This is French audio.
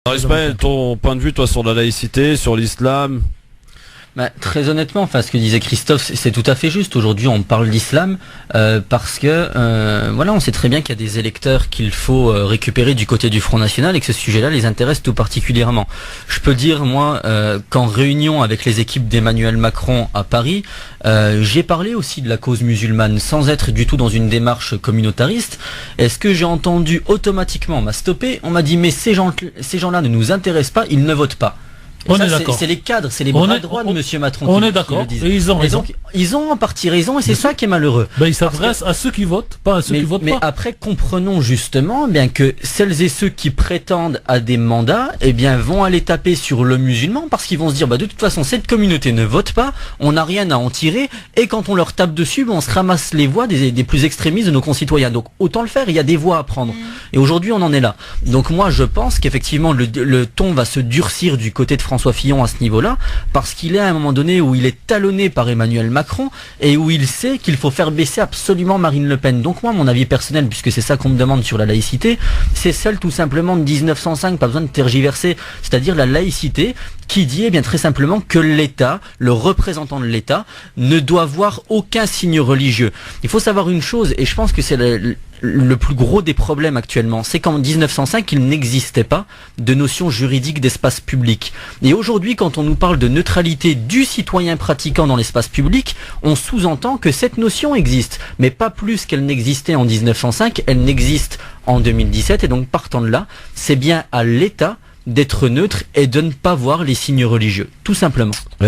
Alors Ismaël, ton point de vue toi sur la laïcité, sur l'islam? Très honnêtement, ce que disait Christophe, c'est tout à fait juste. Aujourd'hui, on parle d'islam parce que voilà, on sait très bien qu'il y a des électeurs qu'il faut récupérer du côté du Front National et que ce sujet-là les intéresse tout particulièrement. Je peux dire, moi, qu'en réunion avec les équipes d'Emmanuel Macron à Paris, j'ai parlé aussi de la cause musulmane sans être du tout dans une démarche communautariste. Est-ce que j'ai entendu automatiquement, on m'a stoppé, on m'a dit mais ces gens-là ne nous intéressent pas, ils ne votent pas. On est d'accord. C'est les cadres, c'est les bras droits de Monsieur Macron. On est d'accord. Et ils ont raison. Donc, ils ont en partie raison et c'est ça qui est malheureux. Ils s'adressent à ceux qui votent, pas à ceux qui votent pas. Mais après, comprenons justement bien que celles et ceux qui prétendent à des mandats, vont aller taper sur le musulman parce qu'ils vont se dire, de toute façon, cette communauté ne vote pas, on n'a rien à en tirer et quand on leur tape dessus, on se ramasse les voix des plus extrémistes de nos concitoyens. Donc, autant le faire, il y a des voix à prendre. Et aujourd'hui, on en est là. Donc, moi, je pense qu'effectivement, le ton va se durcir du côté de François Fillon à ce niveau-là, parce qu'il est à un moment donné où il est talonné par Emmanuel Macron et où il sait qu'il faut faire baisser absolument Marine Le Pen. Donc moi, mon avis personnel, puisque c'est ça qu'on me demande sur la laïcité, c'est celle tout simplement de 1905, pas besoin de tergiverser, c'est-à-dire la laïcité qui dit très simplement que l'État, le représentant de l'État, ne doit voir aucun signe religieux. Il faut savoir une chose, et je pense que c'est le plus gros des problèmes actuellement, c'est qu'en 1905, il n'existait pas de notion juridique d'espace public. Et aujourd'hui, quand on nous parle de neutralité du citoyen pratiquant dans l'espace public, on sous-entend que cette notion existe, mais pas plus qu'elle n'existait en 1905, elle n'existe en 2017, et donc partant de là, c'est bien à l'État d'être neutre et de ne pas voir les signes religieux, tout simplement.